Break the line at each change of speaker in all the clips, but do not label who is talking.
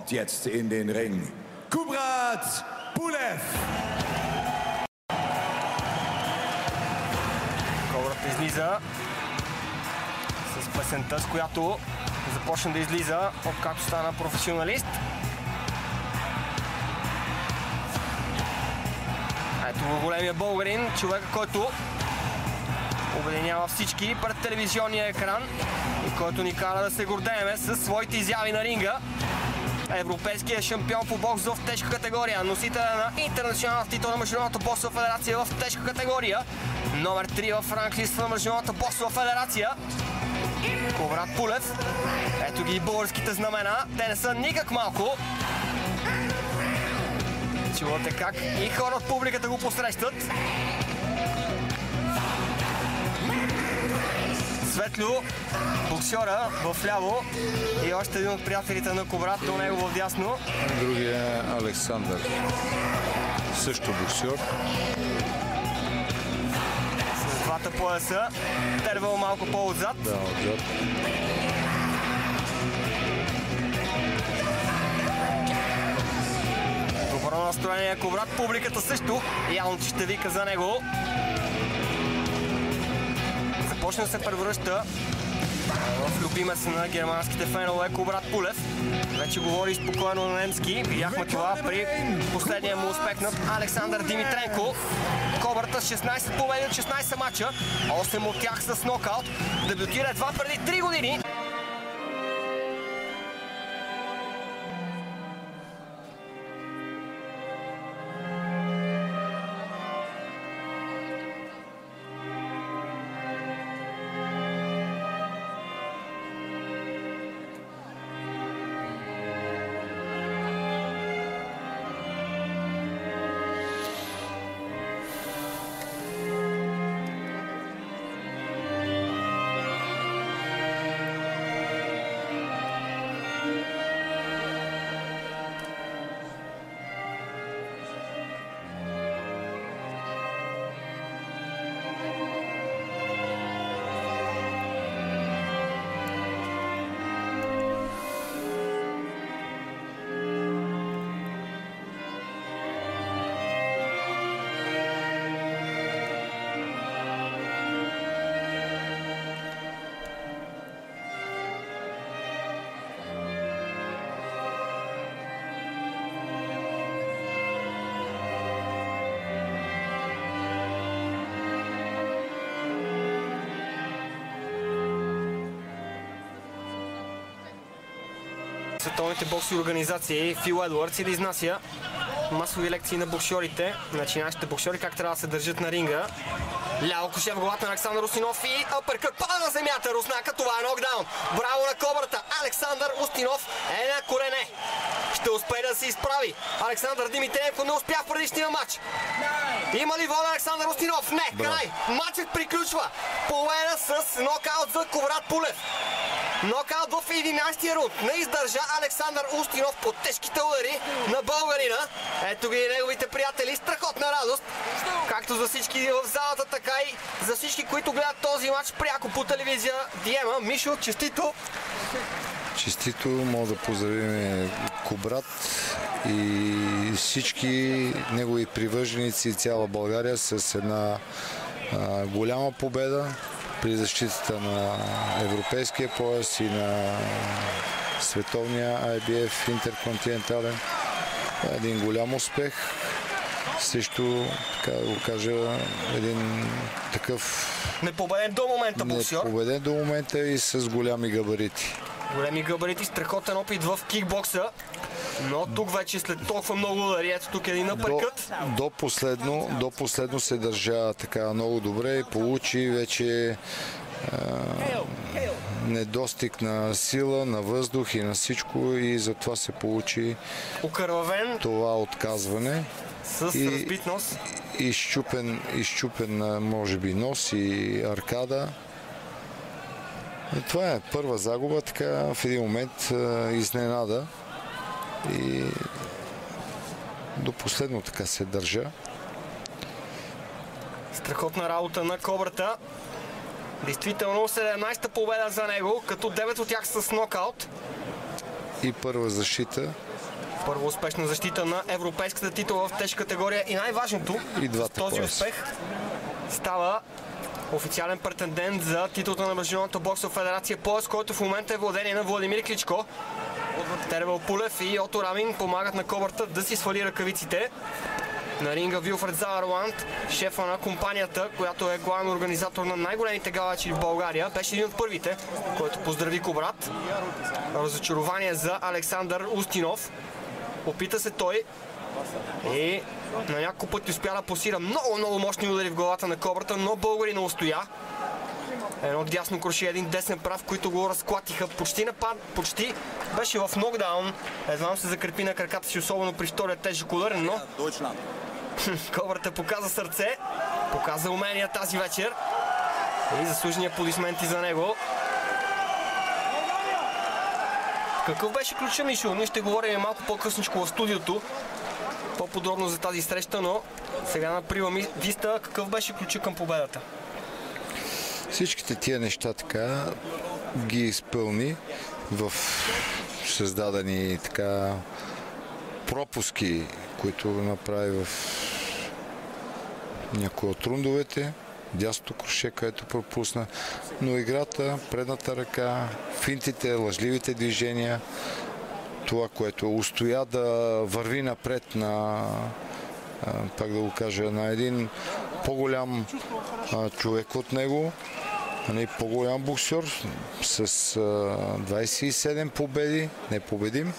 kommt jetzt in den Ring Kubrat Pulev.
Кобрат излиза с песента, с която започна да излиза откакто стана професионалист. Ето го големия българин, човека, който обединява всички пред телевизионния екран и който ни кара да се гордееме със своите изяви на ринга. Европейският шампион по бокс в тежка категория, носителя на интернационалната титла на Международната боксова федерация в тежка категория, номер 3 в ранглиста на Международната боксова федерация, Kubrat Pulev. Ето ги и българските знамена, те не са никак малко. Чувате как и хора от публиката го посрещат. Светло, боксера в ляво и още един от приятелите на Kubrat до него в дясно.
Другия е Александър, също боксер.
С двата пояса, Тервел малко по-отзад.
Да, отзад.
Добро настроение Kubrat, публиката също явно, че ще вика за него. Започна да се превръща в любимец на германските фенове Kubrat Pulev. Вече говори спокойно на немски. Видяхме това при последния му успех над Александър Димитренко. Кобрата с 16 победи от 16 мача, 8 от тях с нокаут. Дебютира едва преди 3 години. Световните боксови организации Фил Едуардс или изнася масови лекции на боксерите, начинащите боксери как трябва да се държат на ринга. Ляво коше в главата на Александър Устинов и апъркът пада на земята. Руснака, това е нокдаун. Браво на Кобрата. Александър Устинов е на колене. Ще успее да се изправи. Александър Димитренко не успя в предишния матч. Има ли воля Александър Устинов? Не, край. Матчът приключва. Победа с нокаут за Kubrat Pulev. Нокаут в 11-я рунд. Не издържа Александър Устинов под тежките удари на българина. Ето ги неговите приятели. Страхотна радост. Както за всички в залата, така и за всички, които гледат този матч пряко по телевизия Диема. Мишо, честито!
Честито, мога да поздравим Kubrat и всички негови привърженици и цяла България с една голяма победа при защитата на европейския пояс и на световния IBF интерконтинентален. Един голям успех. Също, така да го кажа, един такъв
непобеден до момента боксер.
Непобеден до момента и с голями габарити.
Големи габарити, страхотен опит в кикбокса. Но тук вече след толкова много удари, ето тук един напъркът.
До последно се държа така много добре и получи вече недостиг на сила, на въздух и на всичко и затова се получи
окървавен
това отказване.
С разбит нос.
Изчупен може би нос и аркада. И това е първа загуба, така в един момент изненада и до последно така се държа.
Страхотна работа на Кобрата. Действително 17-та победа за него, като 9 от тях с нокаут.
И първа защита
Първо успешна защита на европейската титла в тежка категория и най-важното, с този успех става официален претендент за титлата на Международната боксова федерация, пояс, който в момента е владение на Владимир Кличко. Тервел Пулев и Ото Рамин помагат на Кобрата да си свали ръкавиците. На ринга Вилфред Заверланд, шефа на компанията, която е главен организатор на най-големите галачи в България. Беше един от първите, който поздрави Кубрат. Разочарование за Александър Устинов. Опита се той и на няколко пъти успя да посира много мощни удари в главата на Кобрата, но българина устоя. Едно дясно круши, един десен прав, които го разклатиха. Почти беше в нокдаун. Едва се закрепи на краката си, особено при втория тежък удар, но Кобрата показа сърце, показа умения тази вечер и заслужени аплодисменти за него. Какъв беше ключа, Мишо? Ние ще говорим малко по-късничко в студиото по-подробно за тази среща, но сега на Прива Виста, какъв беше ключа към победата?
Всичките тия неща така ги изпълни в създадени така пропуски, които направи в някои от рундовете. Дясното круше, където пропусна, но играта, предната ръка, финтите, лъжливите движения, това, което устоя да върви напред на, пак да го кажа, на един по-голям човек от него, по-голям боксер с 27 победи, непобедим.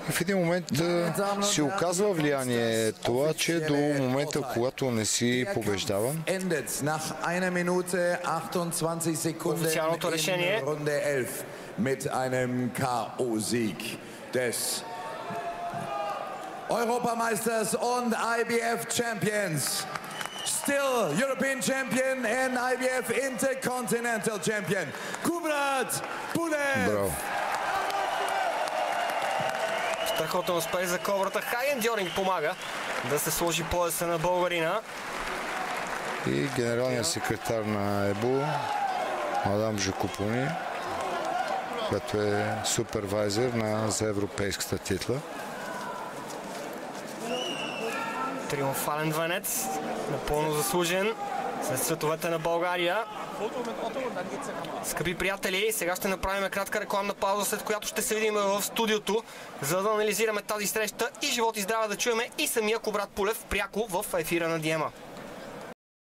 И в един момент си оказва влияние това, че до момента, когато не си побеждаван.
Официалното решение
Europameisters und IBF Champions. Still European champion and IBF Intercontinental champion. Kubrat Pulev.
Браво.
Страхотен успех за Кобрата. Хаген Дьоринг помага да се сложи пояса на българина.
И генералният секретар на ЕБУ, мадам Жукупони, която е супервайзер за европейската титла.
Триумфален венец, напълно заслужен след световете на България. Скъпи приятели, сега ще направим кратка рекламна пауза, след която ще се видим в студиото, за да анализираме тази среща и живот и здраве да чуеме и самия Кубрат Пулев пряко в ефира на Диема.